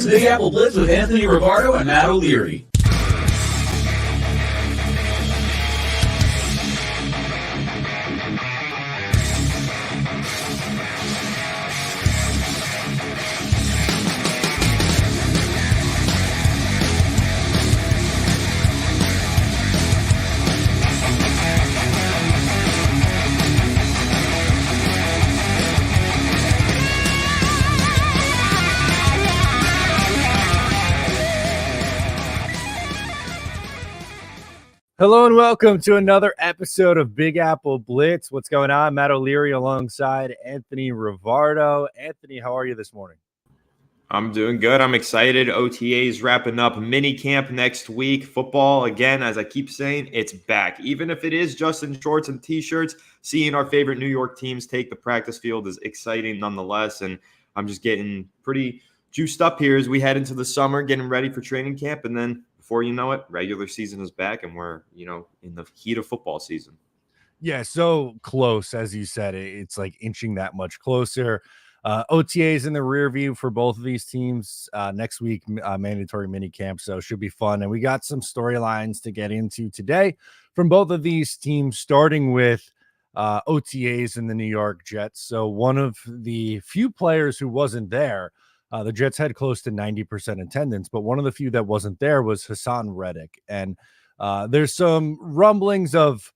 Big Apple Blitz with Anthony Rivardo and Matt O'Leary. Hello and welcome to another episode of Big Apple Blitz. What's going on? Matt O'Leary alongside Anthony Rivardo. Anthony, how are you this morning? I'm doing good. I'm excited. OTA's wrapping up mini camp next week. Football, again, as I keep saying, it's back. Even if it is just in shorts and T-shirts, seeing our favorite New York teams take the practice field is exciting nonetheless. And I'm just getting pretty juiced up here as we head into the summer, getting ready for training camp. And then before you know it, regular season is back and we're, in the heat of football season. Yeah, so close, as you said. It's like inching that much closer. OTAs in the rear view for both of these teams next week, mandatory mini camp, so should be fun. And we got some storylines to get into today from both of these teams, starting with OTAs in the New York Jets. So one of the few players who wasn't there, the Jets had close to 90% attendance, but one of the few that wasn't there was Haason Reddick. And there's some rumblings of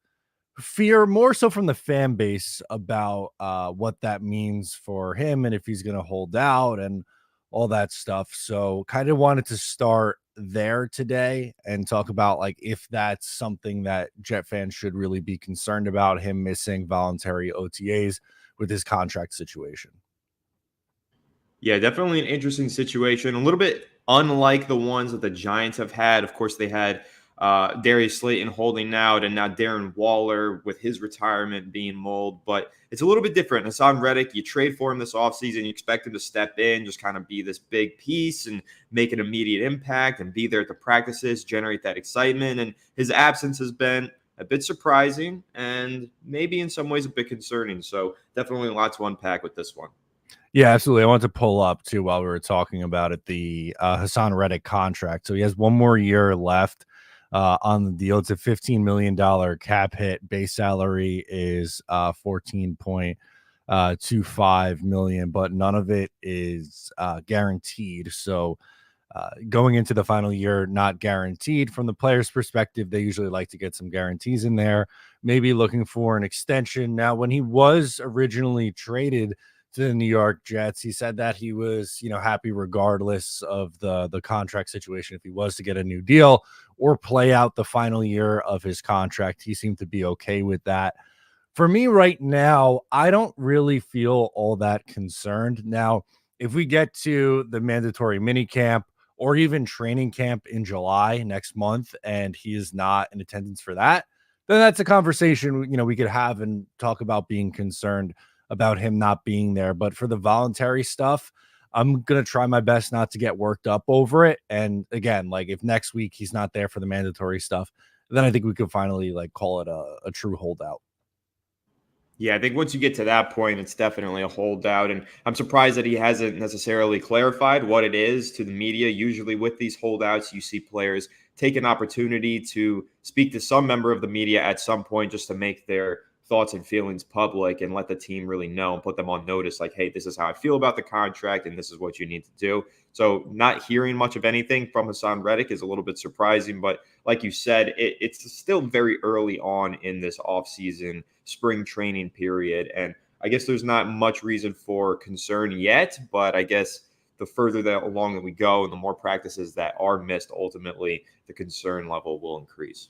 fear, more so from the fan base, about what that means for him and if he's going to hold out and all that stuff. So kind of wanted to start there today and talk about like if that's something that Jet fans should really be concerned about, him missing voluntary OTAs with his contract situation. Yeah, definitely an interesting situation. A little bit unlike the ones that the Giants have had. Of course, they had Darius Slayton holding out, and now Darren Waller with his retirement being mulled. But it's a little bit different. Haason Reddick, you trade for him this offseason. You expect him to step in, just kind of be this big piece and make an immediate impact and be there at the practices, generate that excitement. And his absence has been a bit surprising and maybe in some ways a bit concerning. So definitely a lot to unpack with this one. Yeah, absolutely. I want to pull up too while we were talking about it, the Haason Reddick contract. So he has one more year left on the deal. It's a $15 million cap hit. Base salary is $14.25 million, but none of it is guaranteed. So going into the final year, not guaranteed. From the player's perspective, they usually like to get some guarantees in there, maybe looking for an extension. Now, when he was originally traded to the New York Jets, he said that he was, happy regardless of the contract situation. If he was to get a new deal or play out the final year of his contract, he seemed to be okay with that. For me right now, I don't really feel all that concerned. Now, if we get to the mandatory mini camp or even training camp in July next month, and he is not in attendance for that, then that's a conversation, we could have and talk about being concerned about him not being there. But for the voluntary stuff, I'm going to try my best not to get worked up over it. And again, like if next week he's not there for the mandatory stuff, then I think we could finally like call it a true holdout. Yeah, I think once you get to that point, it's definitely a holdout. And I'm surprised that he hasn't necessarily clarified what it is to the media. Usually with these holdouts, you see players take an opportunity to speak to some member of the media at some point just to make their thoughts and feelings public and let the team really know and put them on notice like, hey, this is how I feel about the contract and this is what you need to do. So not hearing much of anything from Haason Reddick is a little bit surprising. But like you said, it's still very early on in this offseason spring training period. And I guess there's not much reason for concern yet. But I guess the further that along that we go and the more practices that are missed, ultimately the concern level will increase.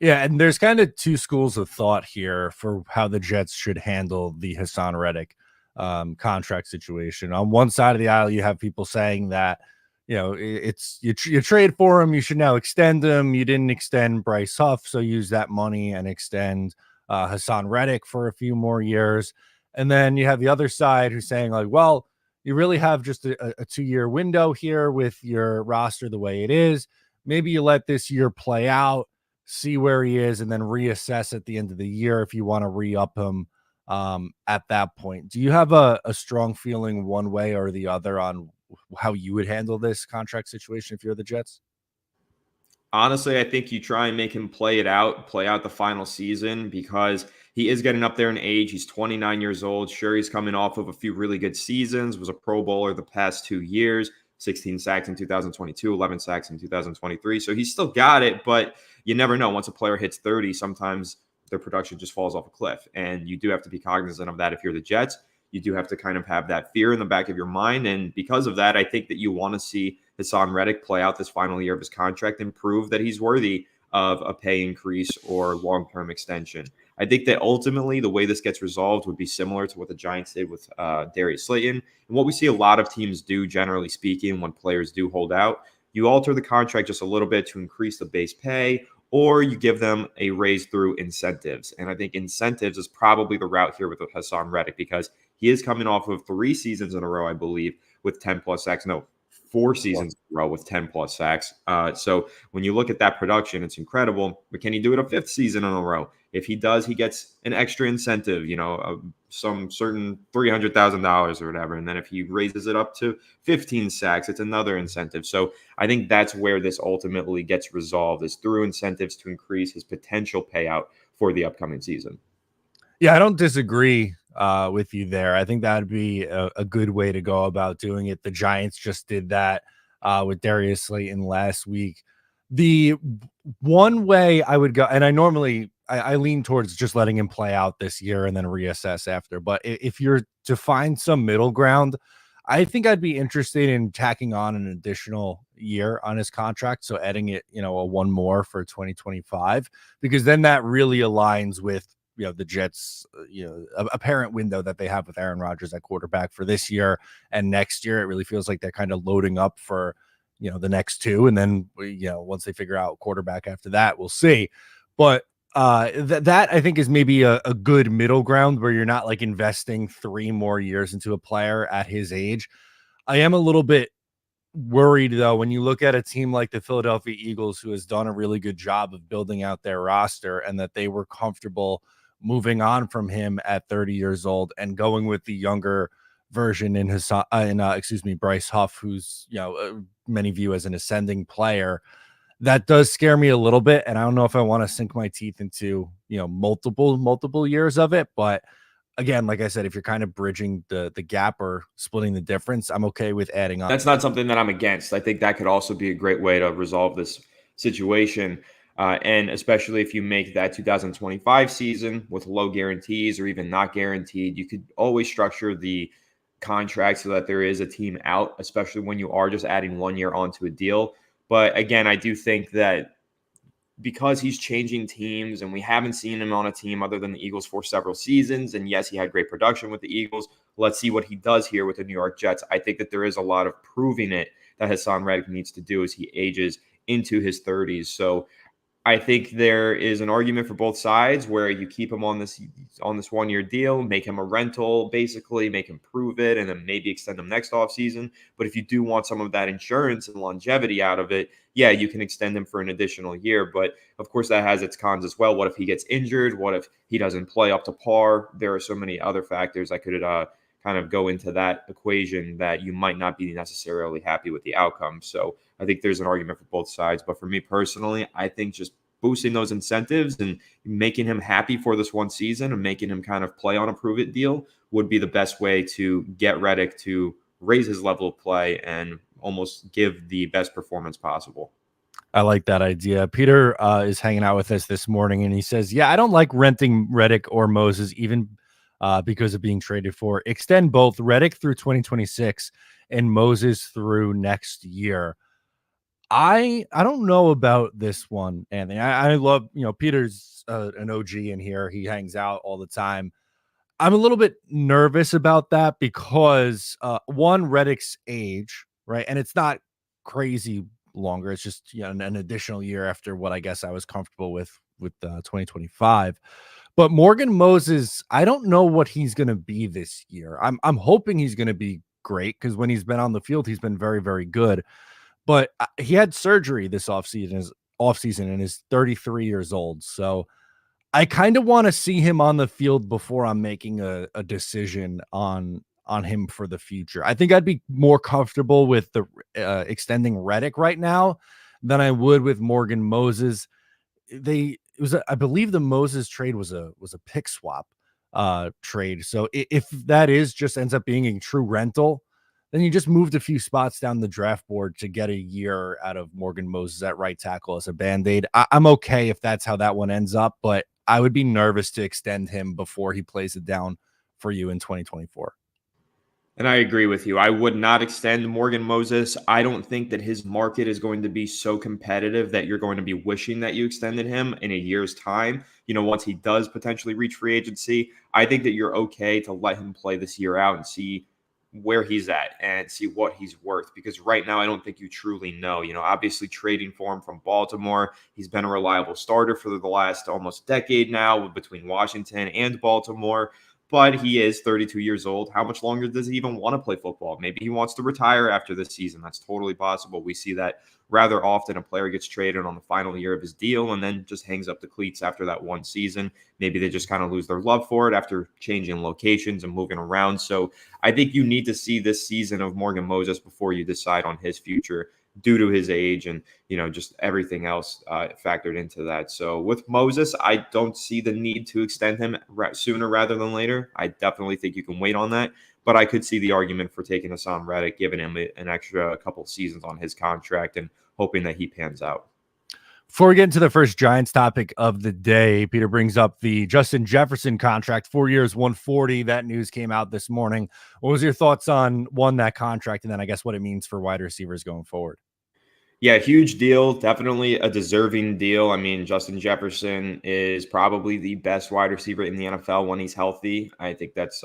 Yeah, and there's kind of two schools of thought here for how the Jets should handle the Haason Reddick contract situation. On one side of the aisle, you have people saying that, it's you trade for him, you should now extend him. You didn't extend Bryce Huff, so use that money and extend Haason Reddick for a few more years. And then you have the other side who's saying like, well, you really have just a 2-year window here with your roster the way it is. Maybe you let this year play out, see where he is, and then reassess at the end of the year if you want to re-up him at that point. Do you have a strong feeling one way or the other on how you would handle this contract situation if you're the Jets? Honestly, I think you try and make him play out the final season because he is getting up there in age. He's 29 years old. Sure, he's coming off of a few really good seasons, was a Pro Bowler the past 2 years, 16 sacks in 2022, 11 sacks in 2023. So he's still got it, but you never know. Once a player hits 30, sometimes their production just falls off a cliff. And you do have to be cognizant of that if you're the Jets. You do have to kind of have that fear in the back of your mind. And because of that, I think that you want to see Haason Reddick play out this final year of his contract and prove that he's worthy of a pay increase or long-term extension. I think that ultimately the way this gets resolved would be similar to what the Giants did with Darius Slayton. And what we see a lot of teams do, generally speaking, when players do hold out, you alter the contract just a little bit to increase the base pay, or you give them a raise through incentives. And I think incentives is probably the route here with Haason Reddick because he is coming off of 3 seasons in a row, I believe, with 10 plus sacks. No, 4 seasons in a row with 10 plus sacks. So when you look at that production, it's incredible. But can he do it a 5th season in a row? If he does, he gets an extra incentive, some certain $300,000 or whatever. And then if he raises it up to 15 sacks, it's another incentive. So I think that's where this ultimately gets resolved, is through incentives to increase his potential payout for the upcoming season. Yeah, I don't disagree with you there. I think that'd be a good way to go about doing it. The Giants just did that with Darius Slayton last week. The one way I would go, and I normally I lean towards just letting him play out this year and then reassess after. But if you're to find some middle ground, I think I'd be interested in tacking on an additional year on his contract. So adding it, a one more for 2025, because then that really aligns with the Jets, apparent window that they have with Aaron Rodgers at quarterback for this year and next year. It really feels like they're kind of loading up for, the next 2. And then, once they figure out quarterback after that, we'll see. But that I think is maybe a good middle ground where you're not like investing 3 more years into a player at his age. I am a little bit worried though when you look at a team like the Philadelphia Eagles, who has done a really good job of building out their roster, and that they were comfortable moving on from him at 30 years old and going with the younger version in his Bryce Huff, who's many view as an ascending player. That does scare me a little bit, and I don't know if I want to sink my teeth into multiple years of it. But again, like I said, if you're kind of bridging the gap or splitting the difference, I'm okay with adding on. That's not something that I'm against. I think that could also be a great way to resolve this situation. And especially if you make that 2025 season with low guarantees or even not guaranteed, you could always structure the contract so that there is a team out, especially when you are just adding 1 year onto a deal. But again, I do think that because he's changing teams and we haven't seen him on a team other than the Eagles for several seasons, and yes, he had great production with the Eagles. Let's see what he does here with the New York Jets. I think that there is a lot of proving it that Haason Reddick needs to do as he ages into his 30s. So I think there is an argument for both sides where you keep him on this 1 year deal, make him a rental, basically make him prove it, and then maybe extend him next offseason. But if you do want some of that insurance and longevity out of it, yeah, you can extend him for an additional year. But of course, that has its cons as well. What if he gets injured? What if he doesn't play up to par? There are so many other factors that could kind of go into that equation that you might not be necessarily happy with the outcome. So I think there's an argument for both sides. But for me personally, I think just boosting those incentives and making him happy for this one season and making him kind of play on a prove it deal would be the best way to get Reddick to raise his level of play and almost give the best performance possible. I like that idea. Peter is hanging out with us this morning, and he says, yeah, I don't like renting Reddick or Moses, even because of being traded for. Extend both Reddick through 2026 and Moses through next year. I don't know about this one, Anthony. I love, Peter's an OG in here. He hangs out all the time. I'm a little bit nervous about that because one, Reddick's age, right? And it's not crazy longer. It's just an additional year after what I guess I was comfortable with 2025. But Morgan Moses, I don't know what he's going to be this year. I'm hoping he's going to be great because when he's been on the field, he's been very, very good. But he had surgery this offseason and is 33 years old. So I kind of want to see him on the field before I'm making a decision on on him for the future. I think I'd be more comfortable with the extending Reddick right now than I would with Morgan Moses. I believe the Moses trade was a pick swap trade. So if that is just ends up being a true rental, then you just moved a few spots down the draft board to get a year out of Morgan Moses at right tackle as a band-aid. I'm okay if that's how that one ends up, but I would be nervous to extend him before he plays it down for you in 2024. And I agree with you. I would not extend Morgan Moses. I don't think that his market is going to be so competitive that you're going to be wishing that you extended him in a year's time. Once he does potentially reach free agency, I think that you're okay to let him play this year out and see where he's at and see what he's worth. Because right now, I don't think you truly know. Obviously trading for him from Baltimore, he's been a reliable starter for the last almost decade now between Washington and Baltimore. But he is 32 years old. How much longer does he even want to play football? Maybe he wants to retire after this season. That's totally possible. We see that rather often. A player gets traded on the final year of his deal and then just hangs up the cleats after that one season. Maybe they just kind of lose their love for it after changing locations and moving around. So I think you need to see this season of Morgan Moses before you decide on his future, due to his age and, just everything else factored into that. So with Moses, I don't see the need to extend him sooner rather than later. I definitely think you can wait on that, but I could see the argument for taking Haason Reddick, giving him an extra couple seasons on his contract and hoping that he pans out. Before we get into the first Giants topic of the day, Peter brings up the Justin Jefferson contract, 4 years, 140. That news came out this morning. What was your thoughts on that contract, and then I guess what it means for wide receivers going forward? Yeah, huge deal. Definitely a deserving deal. I mean, Justin Jefferson is probably the best wide receiver in the NFL when he's healthy. I think that's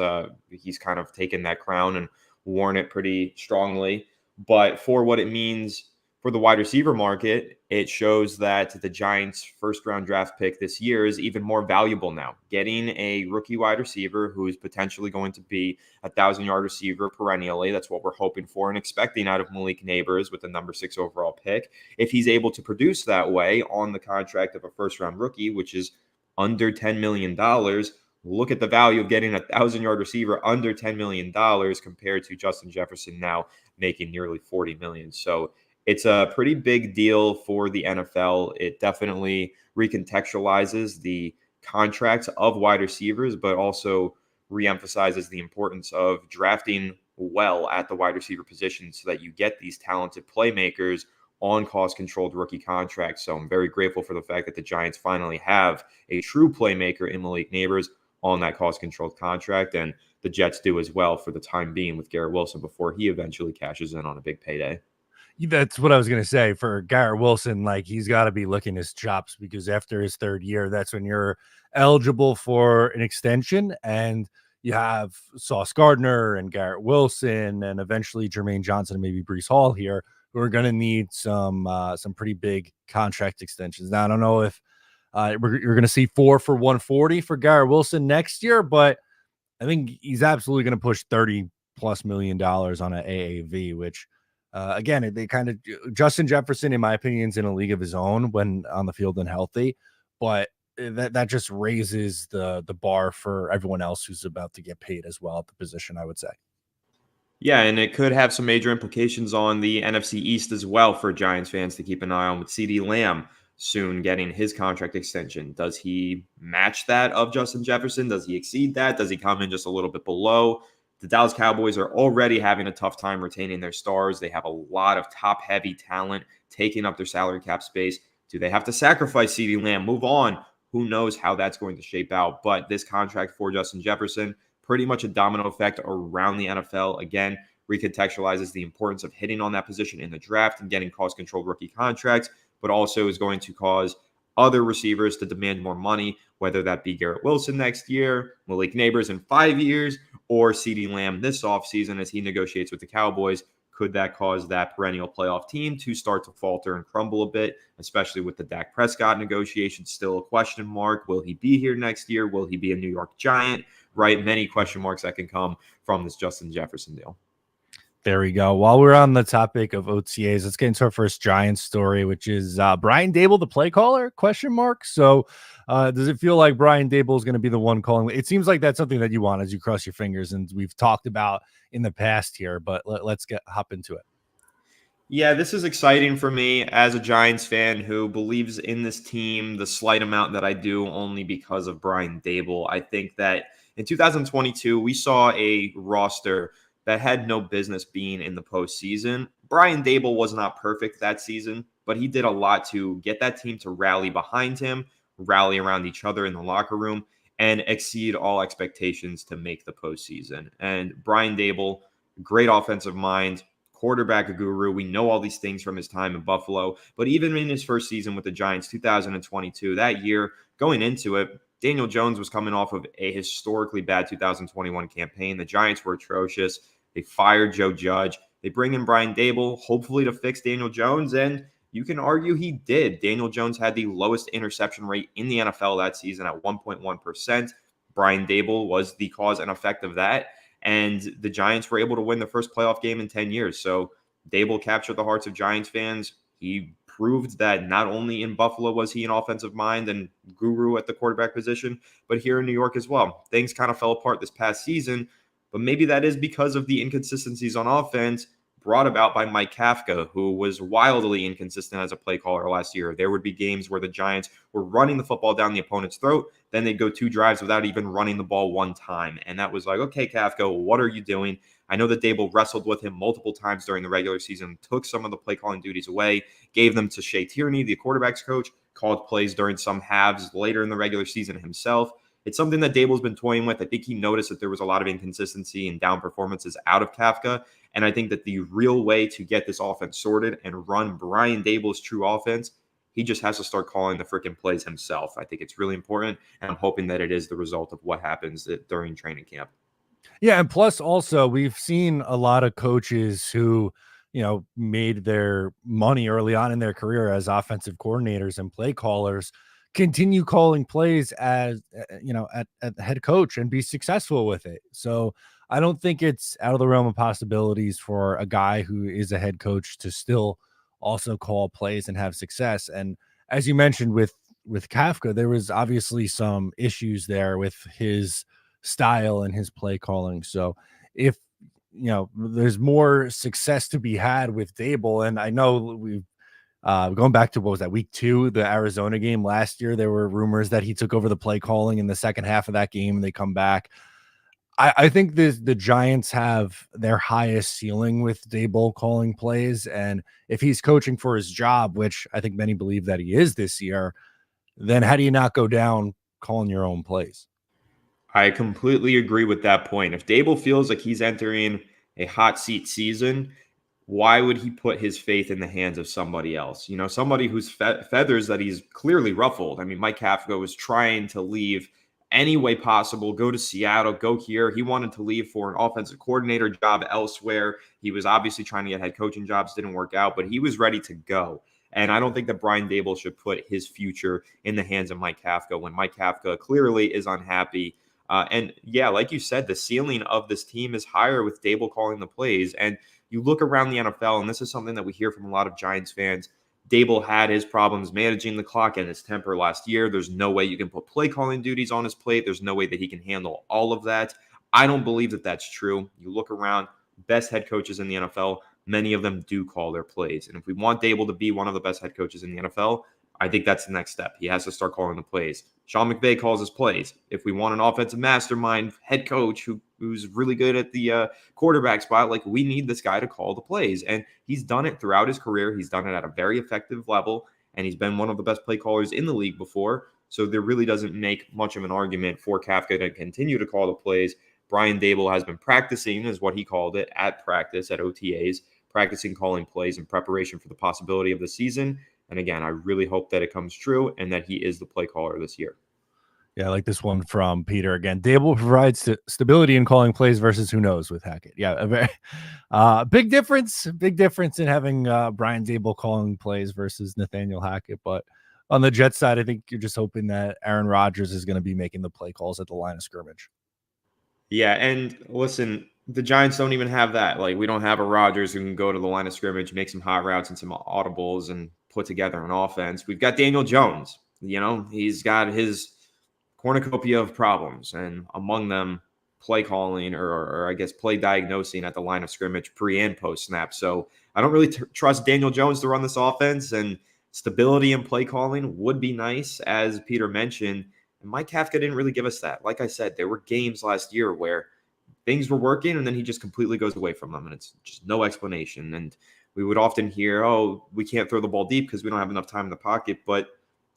he's kind of taken that crown and worn it pretty strongly. But for what it means for the wide receiver market, it shows that the Giants' first-round draft pick this year is even more valuable now. Getting a rookie wide receiver who is potentially going to be a 1,000-yard receiver perennially, that's what we're hoping for and expecting out of Malik Nabers with the number 6 overall pick. If he's able to produce that way on the contract of a first-round rookie, which is under $10 million, look at the value of getting a 1,000-yard receiver under $10 million compared to Justin Jefferson now making nearly $40 million. So it's a pretty big deal for the NFL. It definitely recontextualizes the contracts of wide receivers, but also reemphasizes the importance of drafting well at the wide receiver position so that you get these talented playmakers on cost-controlled rookie contracts. So I'm very grateful for the fact that the Giants finally have a true playmaker in Malik Nabers on that cost-controlled contract, and the Jets do as well for the time being with Garrett Wilson before he eventually cashes in on a big payday. That's what I was going to say for Garrett Wilson. Like, he's got to be licking his chops because after his third year, that's when you're eligible for an extension. And you have Sauce Gardner and Garrett Wilson and eventually Jermaine Johnson and maybe Breece Hall here who are going to need some pretty big contract extensions. Now, I don't know if you're going to see 4 for 140 for Garrett Wilson next year, but I think he's absolutely going to push $30+ million on an AAV, which again, they kind of Justin Jefferson, in my opinion, is in a league of his own when on the field and healthy, but that just raises the bar for everyone else who's about to get paid as well at the position, I would say. Yeah, and it could have some major implications on the NFC East as well for Giants fans to keep an eye on with CeeDee Lamb soon getting his contract extension. Does he match that of Justin Jefferson? Does he exceed that? Does he come in just a little bit below? The Dallas Cowboys are already having a tough time retaining their stars. They have a lot of top-heavy talent taking up their salary cap space. Do they have to sacrifice CeeDee Lamb? Move on. Who knows how that's going to shape out? But this contract for Justin Jefferson, pretty much a domino effect around the NFL. Again, recontextualizes the importance of hitting on that position in the draft and getting cost-controlled rookie contracts, but also is going to cause other receivers to demand more money, whether that be Garrett Wilson next year, Malik Nabers in 5 years, or CeeDee Lamb this offseason as he negotiates with the Cowboys. Could that cause that perennial playoff team to start to falter and crumble a bit, especially with the Dak Prescott negotiation still a question mark? Will he be here next year? Will he be a New York Giant? Right? Many question marks that can come from this Justin Jefferson deal. There we go. While we're on the topic of OTAs, let's get into our first Giants story, which is Brian Daboll, the play caller? Question mark. So, does it feel like Brian Daboll is going to be the one calling? It seems like that's something that you want as you cross your fingers, and we've talked about in the past here. But let's hop into it. Yeah, this is exciting for me as a Giants fan who believes in this team the slight amount that I do only because of Brian Daboll. I think that in 2022, we saw a roster that had no business being in the postseason. Brian Daboll was not perfect that season, but he did a lot to get that team to rally behind him, rally around each other in the locker room, and exceed all expectations to make the postseason. And Brian Daboll, great offensive mind, quarterback guru. We know all these things from his time in Buffalo. But even in his first season with the Giants, 2022, that year, going into it, Daniel Jones was coming off of a historically bad 2021 campaign. The Giants were atrocious. They fired Joe Judge. They bring in Brian Daboll, hopefully to fix Daniel Jones. And you can argue he did. Daniel Jones had the lowest interception rate in the NFL that season at 1.1%. Brian Daboll was the cause and effect of that. And the Giants were able to win the first playoff game in 10 years. So Daboll captured the hearts of Giants fans. He proved that not only in Buffalo was he an offensive mind and guru at the quarterback position, but here in New York as well. Things kind of fell apart this past season, but maybe that is because of the inconsistencies on offense brought about by Mike Kafka, who was wildly inconsistent as a play caller last year. There would be games where the Giants were running the football down the opponent's throat. Then they'd go 2 drives without even running the ball one time. And that was like, okay, Kafka, what are you doing? I know that Daboll wrestled with him multiple times during the regular season, took some of the play calling duties away, gave them to Shea Tierney, the quarterback's coach, called plays during some halves later in the regular season himself. It's something that Daboll's been toying with. I think he noticed that there was a lot of inconsistency and down performances out of Kafka. And I think that the real way to get this offense sorted and run Brian Daboll's true offense, he just has to start calling the freaking plays himself. I think it's really important, and I'm hoping that it is the result of what happens during training camp. Yeah, and plus also we've seen a lot of coaches who, made their money early on in their career as offensive coordinators and play callers continue calling plays as at head coach and be successful with it. So I don't think it's out of the realm of possibilities for a guy who is a head coach to still also call plays and have success. And as you mentioned with Kafka, there was obviously some issues there with his style and his play calling. So if there's more success to be had with Daboll, and I know we've going back to what was that, week 2, the Arizona game last year, there were rumors that he took over the play calling in the second half of that game and they come back. I think the Giants have their highest ceiling with Daboll calling plays. And if he's coaching for his job, which I think many believe that he is this year, then how do you not go down calling your own plays? I completely agree with that point. If Daboll feels like he's entering a hot seat season, why would he put his faith in the hands of somebody else? Somebody whose feathers that he's clearly ruffled. I mean, Mike Kafka was trying to leave any way possible, go to Seattle, go here. He wanted to leave for an offensive coordinator job elsewhere. He was obviously trying to get head coaching jobs, didn't work out, but he was ready to go. And I don't think that Brian Daboll should put his future in the hands of Mike Kafka when Mike Kafka clearly is unhappy. And yeah, like you said, the ceiling of this team is higher with Daboll calling the plays. And you look around the NFL, and this is something that we hear from a lot of Giants fans. Daboll had his problems managing the clock and his temper last year. There's no way you can put play calling duties on his plate. There's no way that he can handle all of that. I don't believe that that's true. You look around, best head coaches in the NFL, many of them do call their plays. And if we want Daboll to be one of the best head coaches in the NFL, I think that's the next step. He has to start calling the plays. Sean McVay calls his plays. If we want an offensive mastermind head coach who's really good at the quarterback spot, like, we need this guy to call the plays. And he's done it throughout his career. He's done it at a very effective level, and he's been one of the best play callers in the league before. So there really doesn't make much of an argument for Kafka to continue to call the plays. Brian Daboll has been practicing, is what he called it, at practice, at OTAs, practicing calling plays in preparation for the possibility of the season. And again, I really hope that it comes true and that he is the play caller this year. Yeah, I like this one from Peter again. Daboll provides stability in calling plays versus who knows with Hackett. Yeah, a very big difference in having Brian Daboll calling plays versus Nathaniel Hackett. But on the Jets side, I think you're just hoping that Aaron Rodgers is going to be making the play calls at the line of scrimmage. Yeah, and listen, the Giants don't even have that. Like, we don't have a Rodgers who can go to the line of scrimmage, make some hot routes and some audibles, and put together an offense. We've got Daniel Jones. He's got his cornucopia of problems, and among them, play calling or I guess play diagnosing at the line of scrimmage pre and post snap. So I don't really trust Daniel Jones to run this offense, and stability in play calling would be nice, as Peter mentioned. And Mike Kafka didn't really give us that. Like I said, there were games last year where things were working and then he just completely goes away from them, and it's just no explanation. And we would often hear, oh, we can't throw the ball deep because we don't have enough time in the pocket. But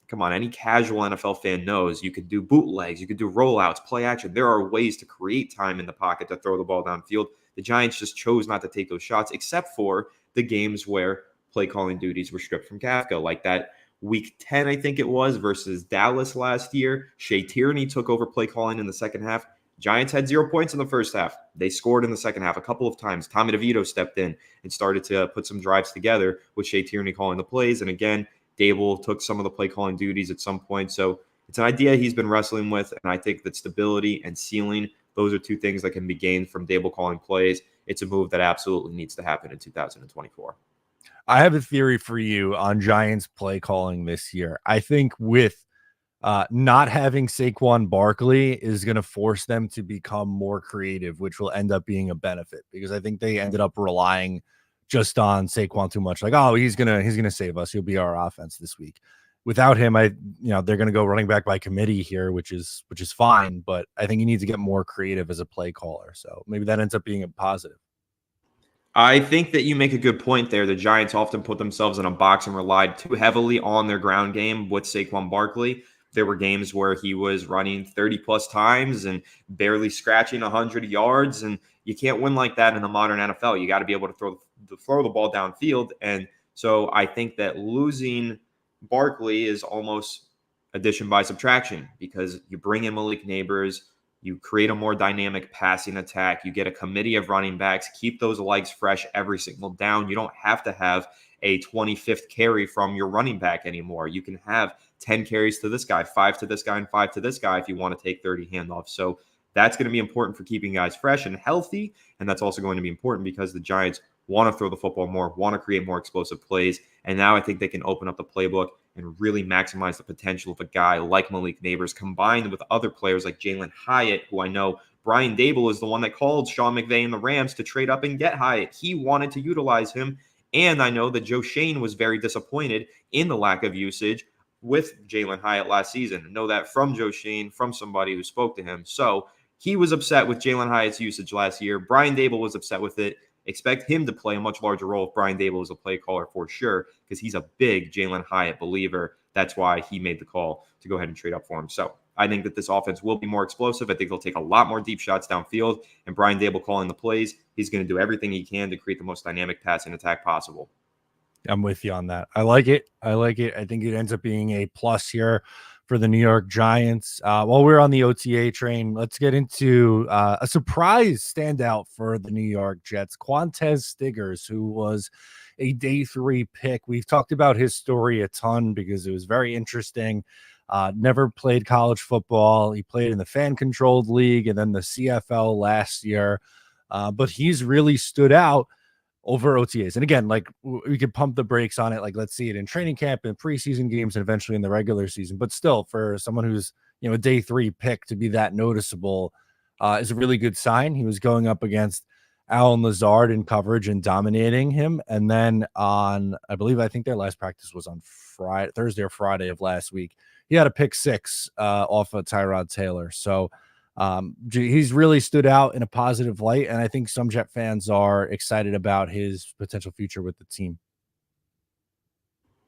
come on, any casual NFL fan knows you could do bootlegs, you could do rollouts, play action. There are ways to create time in the pocket to throw the ball downfield. The Giants just chose not to take those shots, except for the games where play calling duties were stripped from Kafka, like that week 10, I think it was, versus Dallas last year. Shea Tierney took over play calling in the second half. Giants had 0 points in the first half. They scored in the second half a couple of times. Tommy DeVito stepped in and started to put some drives together with Shea Tierney calling the plays. And again, Daboll took some of the play calling duties at some point. So it's an idea he's been wrestling with. And I think that stability and ceiling, those are two things that can be gained from Daboll calling plays. It's a move that absolutely needs to happen in 2024. I have a theory for you on Giants play calling this year. I think with not having Saquon Barkley is going to force them to become more creative, which will end up being a benefit, because I think they ended up relying just on Saquon too much. Like, oh, he's gonna save us. He'll be our offense this week. Without him, they're gonna go running back by committee here, which is fine. But I think you need to get more creative as a play caller. So maybe that ends up being a positive. I think that you make a good point there. The Giants often put themselves in a box and relied too heavily on their ground game with Saquon Barkley. There were games where he was running 30 plus times and barely scratching 100 yards. And you can't win like that in the modern NFL. You got to be able to throw the ball downfield. And so I think that losing Barkley is almost addition by subtraction, because you bring in Malik Neighbors, you create a more dynamic passing attack. You get a committee of running backs, keep those legs fresh every single down. You don't have to have a 25th carry from your running back anymore. You can have 10 carries to this guy, 5 to this guy, and 5 to this guy if you want to take 30 handoffs. So that's going to be important for keeping guys fresh and healthy. And that's also going to be important because the Giants want to throw the football more, want to create more explosive plays. And now I think they can open up the playbook and really maximize the potential of a guy like Malik Neighbors, combined with other players like Jalen Hyatt, who I know Brian Daboll is the one that called Sean McVay and the Rams to trade up and get Hyatt. He wanted to utilize him. And I know that Joe Shane was very disappointed in the lack of usage with Jalen Hyatt last season. I know that from Joe Shane, from somebody who spoke to him. So he was upset with Jalen Hyatt's usage last year. Brian Daboll was upset with it. Expect him to play a much larger role if Brian Daboll is a play caller for sure, because he's a big Jalen Hyatt believer. That's why he made the call to go ahead and trade up for him. So I think that this offense will be more explosive. I think they'll take a lot more deep shots downfield, and Brian Daboll calling the plays, he's going to do everything he can to create the most dynamic passing attack possible. I'm with you on that. I like it. I think it ends up being a plus here for the New York Giants. While we're on the OTA train, let's get into a surprise standout for the New York Jets, Quantez Stiggers, who was a day 3 pick. We've talked about his story a ton because it was very interesting. Never played college football. He played in the fan-controlled league and then the CFL last year. But he's really stood out over OTAs. And again, like, we could pump the brakes on it. Like, let's see it in training camp and preseason games and eventually in the regular season. But still, for someone who's, a day 3 pick to be that noticeable is a really good sign. He was going up against Alan Lazard in coverage and dominating him. And then I think their last practice was on Thursday or Friday of last week. He had a pick 6 off of Tyrod Taylor. So he's really stood out in a positive light, and I think some Jet fans are excited about his potential future with the team.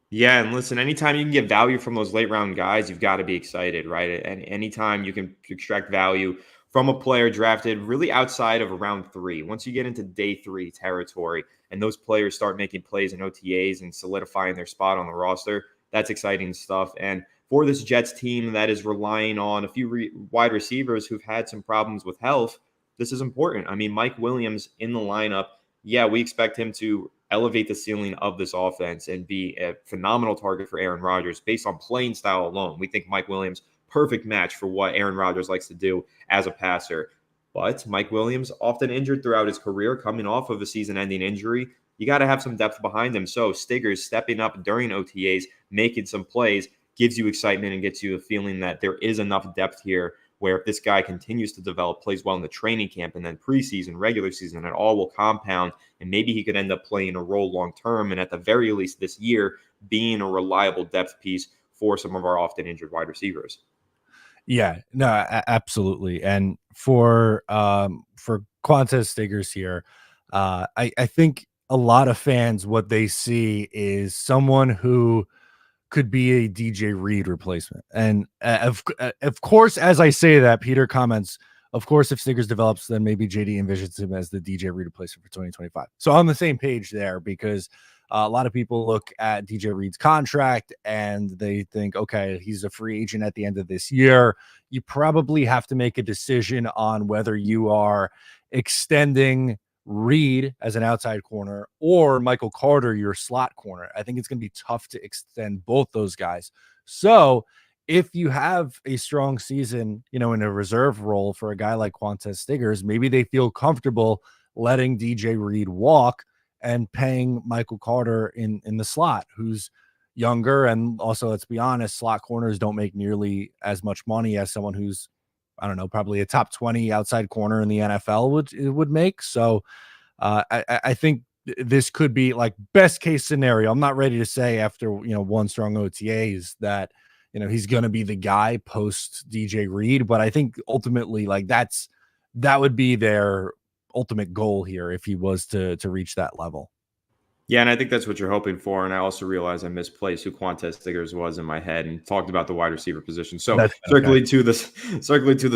Yeah, and listen, anytime you can get value from those late round guys, you've got to be excited, right? And anytime you can extract value from a player drafted really outside of round 3, once you get into day 3 territory and those players start making plays in OTAs and solidifying their spot on the roster, that's exciting stuff. And for this Jets team that is relying on a few wide receivers who've had some problems with health, this is important. I mean, Mike Williams in the lineup, yeah, we expect him to elevate the ceiling of this offense and be a phenomenal target for Aaron Rodgers based on playing style alone. We think Mike Williams, perfect match for what Aaron Rodgers likes to do as a passer. But Mike Williams, often injured throughout his career, coming off of a season-ending injury, you got to have some depth behind him. So Stiggers stepping up during OTAs, making some plays, gives you excitement and gets you a feeling that there is enough depth here where if this guy continues to develop, plays well in the training camp and then preseason, regular season, it all will compound, and maybe he could end up playing a role long-term, and at the very least this year, being a reliable depth piece for some of our often injured wide receivers. Yeah, no, absolutely. And for Quantez Stiggers here, I think a lot of fans, what they see is someone who could be a DJ Reed replacement. And of course, as I say that, Peter comments, of course, if Stiggers develops, then maybe JD envisions him as the DJ Reed replacement for 2025. So on the same page there, because a lot of people look at DJ Reed's contract and they think, okay, he's a free agent at the end of this year. You probably have to make a decision on whether you are extending Reed as an outside corner or Michael Carter, your slot corner. I think it's going to be tough to extend both those guys. So if you have a strong season, in a reserve role for a guy like Quantez Stiggers, maybe they feel comfortable letting DJ Reed walk and paying Michael Carter in the slot, who's younger. And also, let's be honest, slot corners don't make nearly as much money as someone who's, I don't know, probably a top 20 outside corner in the NFL would make. So I think this could be like best case scenario. I'm not ready to say after, one strong OTAs that, he's going to be the guy post DJ Reed, but I think ultimately that would be their ultimate goal here if he was to reach that level. Yeah, and I think that's what you're hoping for. And I also realize I misplaced who Quantez Stiggers was in my head and talked about the wide receiver position. So circling to the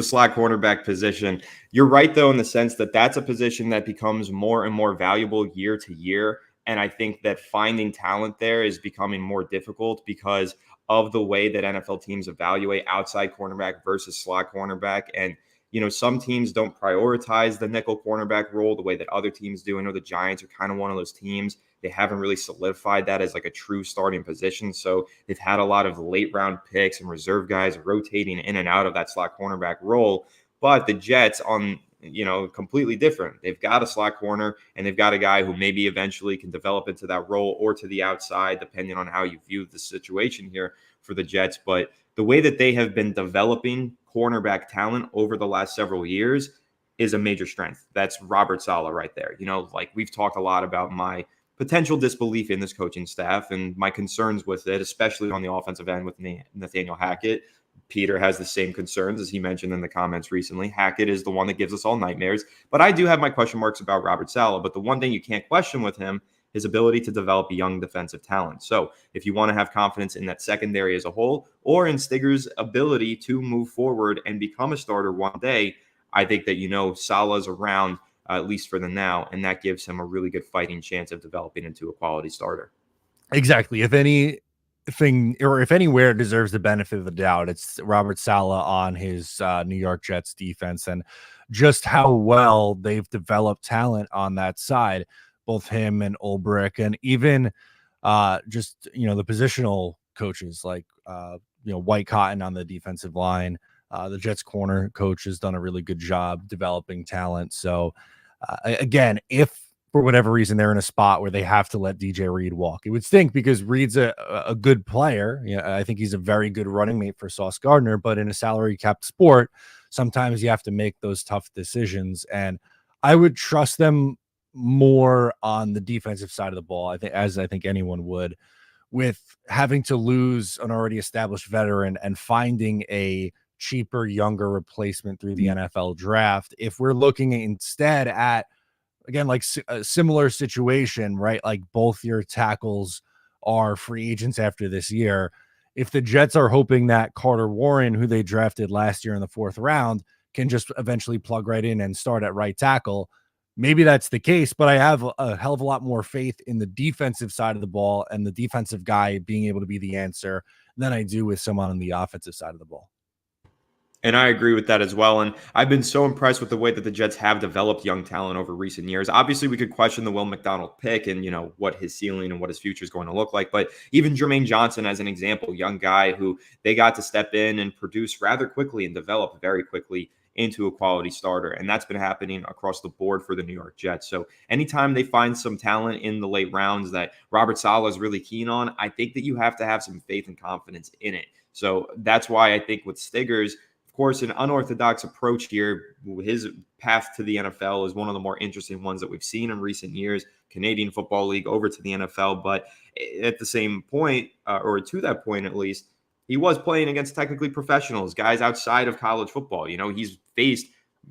slot cornerback position, you're right though in the sense that that's a position that becomes more and more valuable year to year. And I think that finding talent there is becoming more difficult because of the way that NFL teams evaluate outside cornerback versus slot cornerback. And some teams don't prioritize the nickel cornerback role the way that other teams do. I know the Giants are kind of one of those teams. They haven't really solidified that as like a true starting position. So they've had a lot of late round picks and reserve guys rotating in and out of that slot cornerback role. But the Jets completely different. They've got a slot corner and they've got a guy who maybe eventually can develop into that role or to the outside, depending on how you view the situation here for the Jets. But the way that they have been developing cornerback talent over the last several years is a major strength. That's Robert Saleh right there. We've talked a lot about my potential disbelief in this coaching staff and my concerns with it, especially on the offensive end with Nathaniel Hackett. Peter has the same concerns as he mentioned in the comments recently. Hackett is the one that gives us all nightmares. But I do have my question marks about Robert Saleh. But the one thing you can't question with him, his ability to develop young defensive talent. So if you want to have confidence in that secondary as a whole or in Stiggers' ability to move forward and become a starter one day, I think that, Saleh's around at least for the now, and that gives him a really good fighting chance of developing into a quality starter. Exactly. If anything or if anywhere deserves the benefit of the doubt, it's Robert Saleh on his New York Jets defense and just how well they've developed talent on that side, both him and Ulbrich, and even just the positional coaches like White Cotton on the defensive line. The Jets corner coach has done a really good job developing talent. So again, if for whatever reason they're in a spot where they have to let DJ Reed walk, it would stink because Reed's a good player. I think he's a very good running mate for Sauce Gardner, but in a salary capped sport, sometimes you have to make those tough decisions. And I would trust them more on the defensive side of the ball. I think anyone would, with having to lose an already established veteran and finding a cheaper, younger replacement through the NFL draft. If we're looking instead at, again, like a similar situation, right? Like both your tackles are free agents after this year. If the Jets are hoping that Carter Warren, who they drafted last year in the 4th round, can just eventually plug right in and start at right tackle, maybe that's the case, but I have a hell of a lot more faith in the defensive side of the ball and the defensive guy being able to be the answer than I do with someone on the offensive side of the ball. And I agree with that as well. And I've been so impressed with the way that the Jets have developed young talent over recent years. Obviously, we could question the Will McDonald pick and, what his ceiling and what his future is going to look like. But even Jermaine Johnson, as an example, young guy who they got to step in and produce rather quickly and develop very quickly into a quality starter. And that's been happening across the board for the New York Jets. So anytime they find some talent in the late rounds that Robert Saleh is really keen on, I think that you have to have some faith and confidence in it. So that's why I think with Stiggers, of course, an unorthodox approach here. His path to the NFL is one of the more interesting ones that we've seen in recent years. Canadian Football League over to the NFL. But at the same point, or to that point at least, he was playing against technically professionals, guys outside of college football. He's faced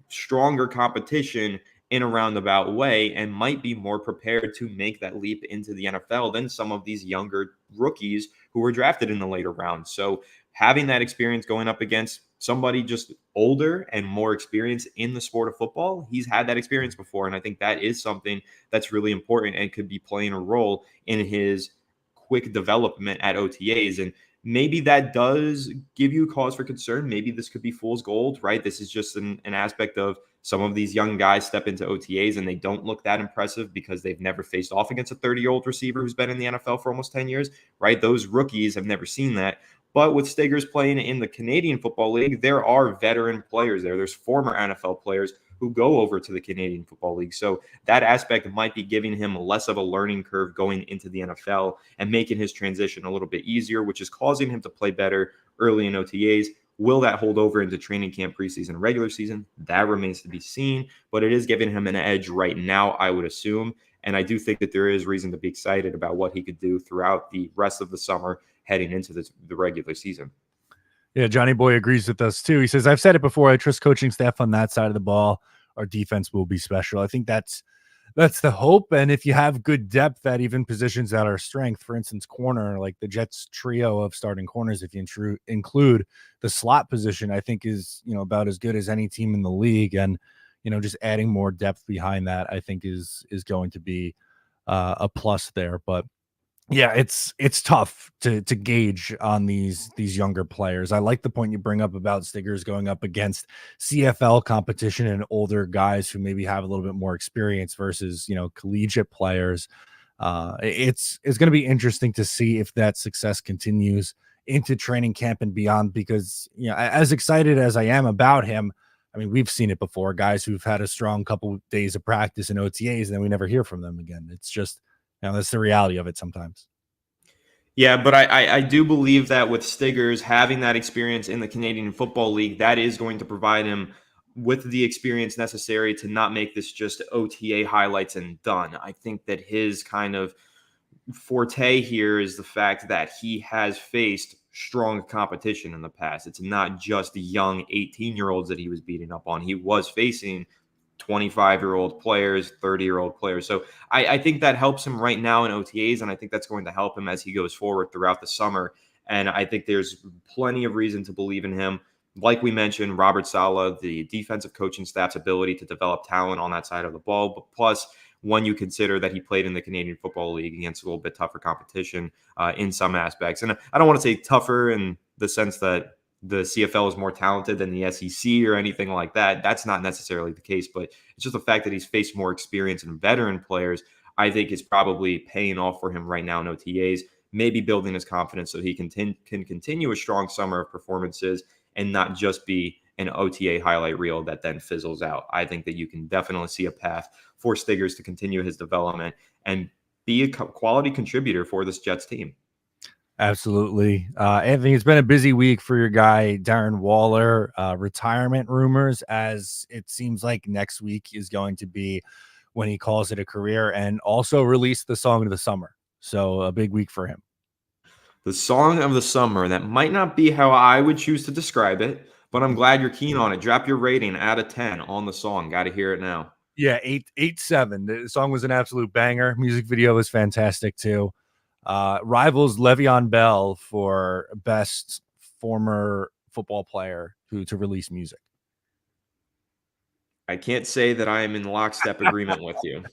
stronger competition in a roundabout way and might be more prepared to make that leap into the NFL than some of these younger rookies who were drafted in the later rounds. So having that experience going up against somebody just older and more experienced in the sport of football, he's had that experience before. And I think that is something that's really important and could be playing a role in his quick development at OTAs. And maybe that does give you cause for concern. Maybe this could be fool's gold, right? This is just an aspect of some of these young guys step into OTAs and they don't look that impressive because they've never faced off against a 30-year-old receiver who's been in the NFL for almost 10 years, right? Those rookies have never seen that. But with Stiggers playing in the Canadian Football League, there are veteran players there. There's former NFL players who go over to the Canadian Football League. So that aspect might be giving him less of a learning curve going into the NFL and making his transition a little bit easier, which is causing him to play better early in OTAs. Will that hold over into training camp, preseason, regular season? That remains to be seen, but it is giving him an edge right now, I would assume. And I do think that there is reason to be excited about what he could do throughout the rest of the summer heading into the regular season. Yeah, Johnny Boy agrees with us too. He says, I've said it before, I trust coaching staff on that side of the ball. Our defense will be special. I think that's the hope. And if you have good depth at even positions that are strength, for instance, corner, like the Jets trio of starting corners, if you include the slot position, I think is, about as good as any team in the league. And, just adding more depth behind that, I think is going to be a plus there. But yeah, it's tough to gauge on these younger players. I like the point you bring up about Stiggers going up against CFL competition and older guys who maybe have a little bit more experience versus, collegiate players. It's going to be interesting to see if that success continues into training camp and beyond, because, as excited as I am about him, I mean, we've seen it before, guys who've had a strong couple of days of practice in OTAs and then we never hear from them again. It's just, that's the reality of it sometimes. Yeah, but I do believe that with Stiggers having that experience in the Canadian Football League, that is going to provide him with the experience necessary to not make this just OTA highlights and done. I think that his kind of forte here is the fact that he has faced strong competition in the past. It's not just the young 18-year-olds that he was beating up on. He was facing 25-year-old players, 30-year-old players. So I think that helps him right now in OTAs, and I think that's going to help him as he goes forward throughout the summer. And I think there's plenty of reason to believe in him. Like we mentioned, Robert Saleh, the defensive coaching staff's ability to develop talent on that side of the ball, but plus when you consider that he played in the Canadian Football League against a little bit tougher competition in some aspects. And I don't want to say tougher in the sense that the CFL is more talented than the SEC or anything like that. That's not necessarily the case, but it's just the fact that he's faced more experience and veteran players, I think is probably paying off for him right now in OTAs, maybe building his confidence so he can continue a strong summer of performances and not just be an OTA highlight reel that then fizzles out. I think that you can definitely see a path for Stiggers to continue his development and be a quality contributor for this Jets team. Absolutely. Anthony, it's been a busy week for your guy, Darren Waller. Retirement rumors, as it seems like next week is going to be when he calls it a career, and also release the song of the summer. So a big week for him. The song of the summer, that might not be how I would choose to describe it, but I'm glad you're keen on it. Drop your rating out of 10 on the song. Got to hear it now. Yeah, 8.7. The song was an absolute banger. Music video was fantastic too. Rivals Le'Veon Bell for best former football player to release music. I can't say that I am in lockstep agreement with you,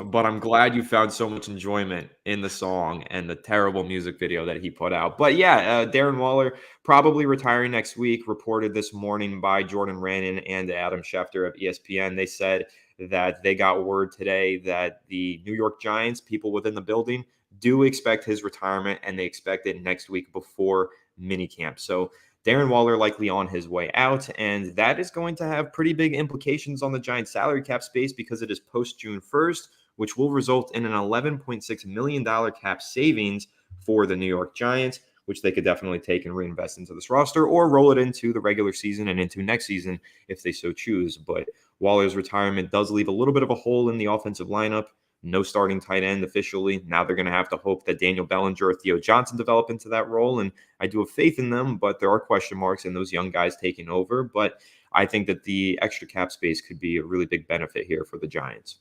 but I'm glad you found so much enjoyment in the song and the terrible music video that he put out. But yeah, Darren Waller probably retiring next week, reported this morning by Jordan Rannon and Adam Schefter of ESPN. They said that they got word today that the New York Giants, people within the building, do expect his retirement, and they expect it next week before minicamp. So Darren Waller likely on his way out, and that is going to have pretty big implications on the Giants' salary cap space because it is post June 1st, which will result in an $11.6 million cap savings for the New York Giants, which they could definitely take and reinvest into this roster or roll it into the regular season and into next season if they so choose. But Waller's retirement does leave a little bit of a hole in the offensive lineup. No starting tight end officially. Now they're going to have to hope that Daniel Bellinger or Theo Johnson develop into that role. And I do have faith in them, but there are question marks in those young guys taking over. But I think that the extra cap space could be a really big benefit here for the Giants.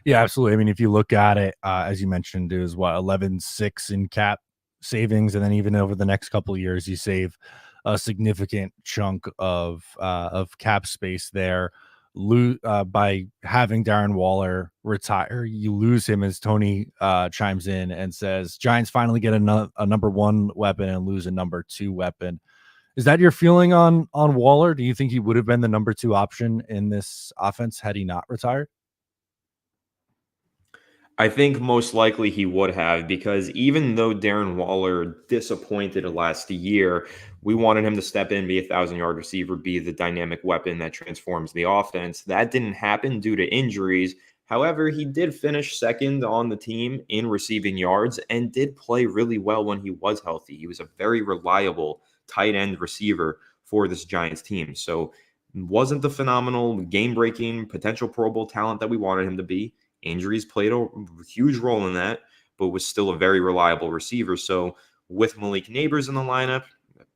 Yeah, absolutely. I mean, if you look at it, as you mentioned, it was what 11.6 in cap savings, and then even over the next couple of years, you save a significant chunk of cap space there. By having Darren Waller retire, you lose him, as Tony chimes in and says, Giants finally get a number one weapon and lose a number two weapon. Is that your feeling on Waller? Do you think he would have been the number two option in this offense had he not retired? I think most likely he would have, because even though Darren Waller disappointed last year, we wanted him to step in, be a 1,000-yard receiver, be the dynamic weapon that transforms the offense. That didn't happen due to injuries. However, he did finish second on the team in receiving yards and did play really well when he was healthy. He was a very reliable tight end receiver for this Giants team. So wasn't the phenomenal game-breaking potential Pro Bowl talent that we wanted him to be. Injuries played a huge role in that, but was still a very reliable receiver. So with Malik Neighbors in the lineup,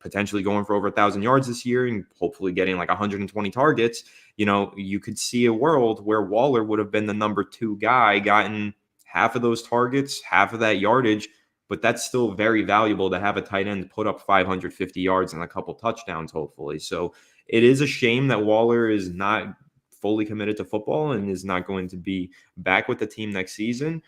potentially going for over 1,000 yards this year and hopefully getting like 120 targets, you could see a world where Waller would have been the number two guy, gotten half of those targets, half of that yardage, but that's still very valuable to have a tight end put up 550 yards and a couple touchdowns, hopefully. So it is a shame that Waller is not fully committed to football and is not going to be back with the team next season.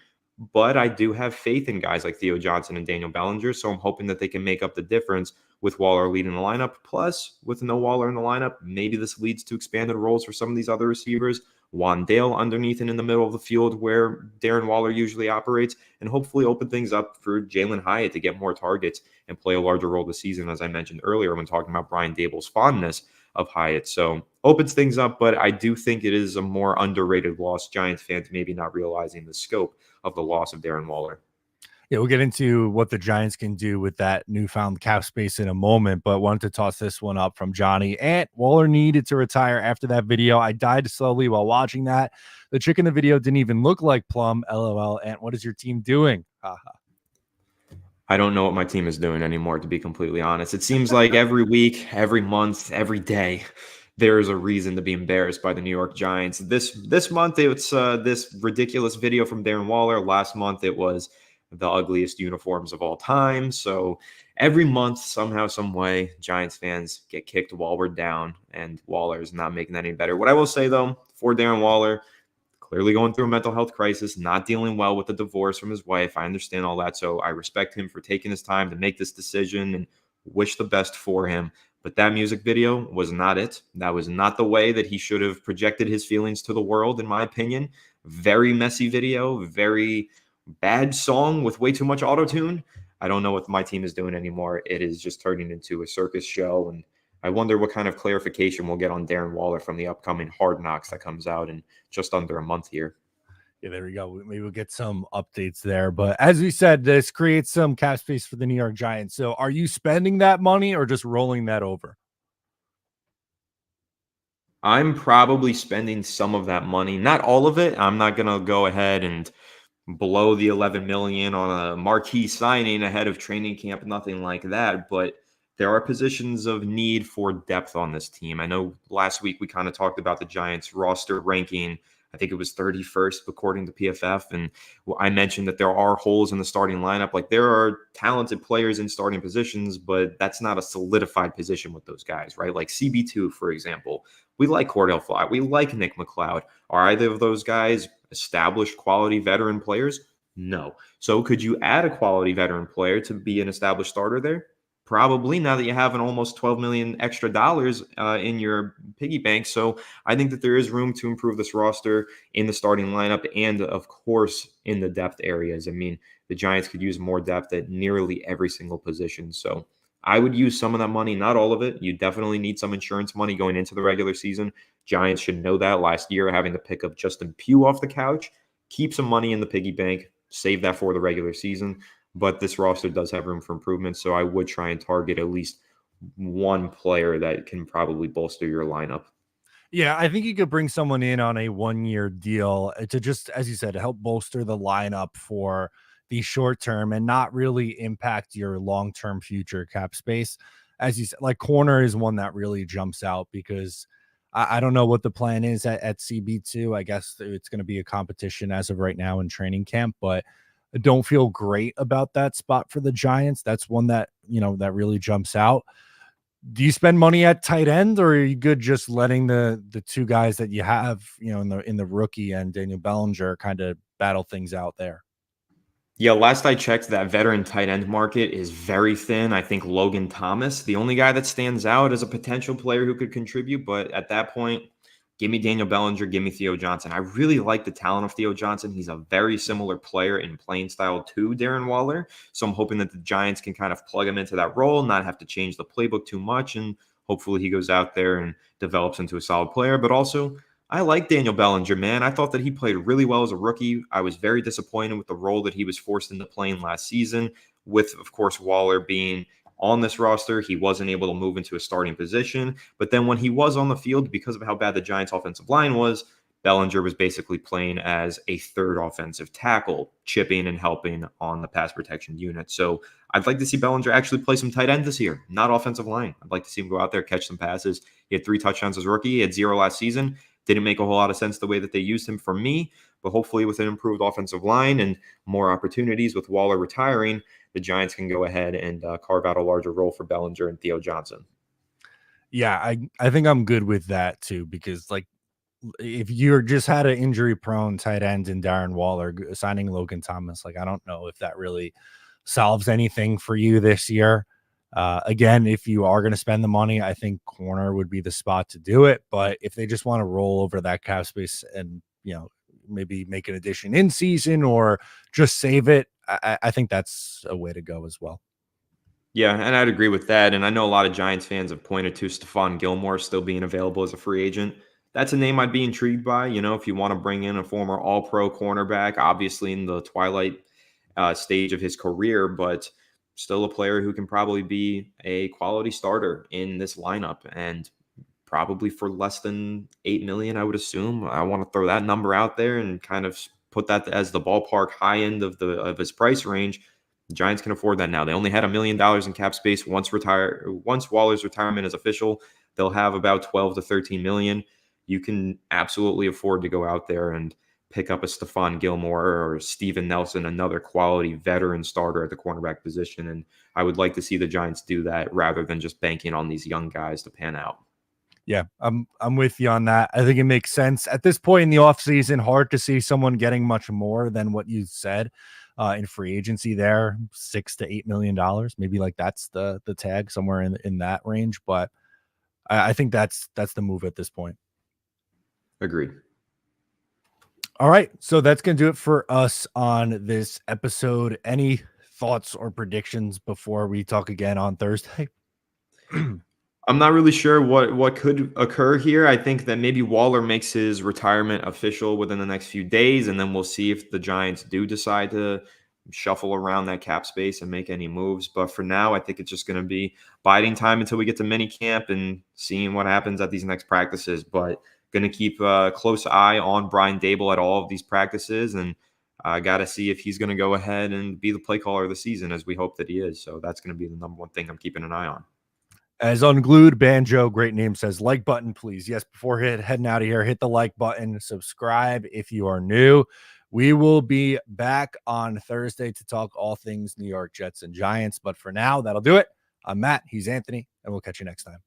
But I do have faith in guys like Theo Johnson and Daniel Bellinger, so I'm hoping that they can make up the difference with Waller leading the lineup. Plus, with no Waller in the lineup, maybe this leads to expanded roles for some of these other receivers. Wandale underneath and in the middle of the field where Darren Waller usually operates, and hopefully open things up for Jalen Hyatt to get more targets and play a larger role this season, as I mentioned earlier when talking about Brian Daboll's fondness of Hyatt. So opens things up, but I do think it is a more underrated loss. Giants fans maybe not realizing the scope of the loss of Darren Waller. Yeah, we'll get into what the Giants can do with that newfound cap space in a moment, but wanted to toss this one up from Johnny. Ant, Waller needed to retire after that video. I died slowly while watching that. The chick in the video didn't even look like Plum. LOL. Ant, what is your team doing? Haha. I don't know what my team is doing anymore, to be completely honest. It seems like every week, every month, every day, there is a reason to be embarrassed by the New York Giants. This month, it's this ridiculous video from Darren Waller. Last month, it was the ugliest uniforms of all time. So every month, somehow, some way, Giants fans get kicked while we're down, and Waller is not making that any better. What I will say, though, for Darren Waller, clearly going through a mental health crisis, not dealing well with the divorce from his wife. I understand all that. So I respect him for taking his time to make this decision and wish the best for him. But that music video was not it. That was not the way that he should have projected his feelings to the world, in my opinion. Very messy video, very bad song with way too much auto-tune. I don't know what my team is doing anymore. It is just turning into a circus show, and I wonder what kind of clarification we'll get on Darren Waller from the upcoming Hard Knocks that comes out in just under a month here. Yeah, there we go. Maybe we'll get some updates there. But as we said, this creates some cap space for the New York Giants. So are you spending that money or just rolling that over? I'm probably spending some of that money, not all of it. I'm not going to go ahead and blow the 11 million on a marquee signing ahead of training camp, nothing like that. But there are positions of need for depth on this team. I know last week we kind of talked about the Giants roster ranking. I think it was 31st according to PFF. And I mentioned that there are holes in the starting lineup. Like, there are talented players in starting positions, but that's not a solidified position with those guys, right? Like CB2, for example. We like Cordell Fly. We like Nick McLeod. Are either of those guys established quality veteran players? No. So could you add a quality veteran player to be an established starter there? Probably, now that you have an almost $12 million extra dollars in your piggy bank. So I think that there is room to improve this roster in the starting lineup and, of course, in the depth areas. I mean, the Giants could use more depth at nearly every single position. So I would use some of that money, not all of it. You definitely need some insurance money going into the regular season. Giants should know that last year, having to pick up Justin Pugh off the couch. Keep some money in the piggy bank, save that for the regular season. But this roster does have room for improvement, so I would try and target at least one player that can probably bolster your lineup. Yeah, I think you could bring someone in on a 1-year deal to just, as you said, to help bolster the lineup for the short term and not really impact your long-term future cap space. As you said, like corner is one that really jumps out because I don't know what the plan is at CB2. I guess it's going to be a competition as of right now in training camp, but I don't feel great about that spot for the Giants. That's one that, that really jumps out. Do you spend money at tight end, or are you good just letting the two guys that you have, in the rookie and Daniel Bellinger kind of battle things out there? Yeah, last I checked, that veteran tight end market is very thin. I think Logan Thomas, the only guy that stands out as a potential player who could contribute. But at that point, give me Daniel Bellinger, give me Theo Johnson. I really like the talent of Theo Johnson. He's a very similar player in playing style to Darren Waller. So I'm hoping that the Giants can kind of plug him into that role, not have to change the playbook too much. And hopefully he goes out there and develops into a solid player. But also, I like Daniel Bellinger, man. I thought that he played really well as a rookie. I was very disappointed with the role that he was forced into playing last season, with, of course, Waller being on this roster. He wasn't able to move into a starting position. But then when he was on the field, because of how bad the Giants' offensive line was, Bellinger was basically playing as a third offensive tackle, chipping and helping on the pass protection unit. So I'd like to see Bellinger actually play some tight end this year, not offensive line. I'd like to see him go out there, catch some passes. He had 3 touchdowns as a rookie. He had 0 last season. Didn't make a whole lot of sense the way that they used him for me, but hopefully with an improved offensive line and more opportunities with Waller retiring, the Giants can go ahead and carve out a larger role for Bellinger and Theo Johnson. Yeah, I think I'm good with that too, because like if you're just had an injury prone tight end in Darren Waller, signing Logan Thomas, like I don't know if that really solves anything for you this year. Again, if you are going to spend the money, I think corner would be the spot to do it. But if they just want to roll over that cap space and, maybe make an addition in season or just save it, I think that's a way to go as well. Yeah, and I'd agree with that. And I know a lot of Giants fans have pointed to Stephon Gilmore still being available as a free agent. That's a name I'd be intrigued by. If you want to bring in a former All-Pro cornerback, obviously in the twilight stage of his career, but still a player who can probably be a quality starter in this lineup, and probably for less than 8 million, I would assume. I want to throw that number out there and kind of put that as the ballpark high end of his price range. The Giants can afford that now. They only had $1 million in cap space. Once Waller's retirement is official, they'll have about 12 to 13 million. You can absolutely afford to go out there and pick up a Stephon Gilmore or Steven Nelson, another quality veteran starter at the cornerback position. And I would like to see the Giants do that rather than just banking on these young guys to pan out. Yeah, I'm with you on that. I think it makes sense at this point in the offseason. Hard to see someone getting much more than what you said in free agency there, $6 to $8 million. Maybe like that's the tag somewhere in that range. But I think that's the move at this point. Agreed. All right, so that's gonna do it for us on this episode. Any thoughts or predictions before we talk again on Thursday? I'm not really sure what could occur here. I think that maybe Waller makes his retirement official within the next few days, and then we'll see if the Giants do decide to shuffle around that cap space and make any moves. But for now, I think it's just going to be biding time until we get to mini camp and seeing what happens at these next practices. But going to keep a close eye on Brian Daboll at all of these practices, and got to see if he's going to go ahead and be the play caller of the season, as we hope that he is. So that's going to be the number one thing I'm keeping an eye on. As Unglued Banjo, great name, says, like button, please. Yes, before heading out of here, hit the like button, subscribe if you are new. We will be back on Thursday to talk all things New York Jets and Giants. But for now, that'll do it. I'm Matt. He's Anthony, and we'll catch you next time.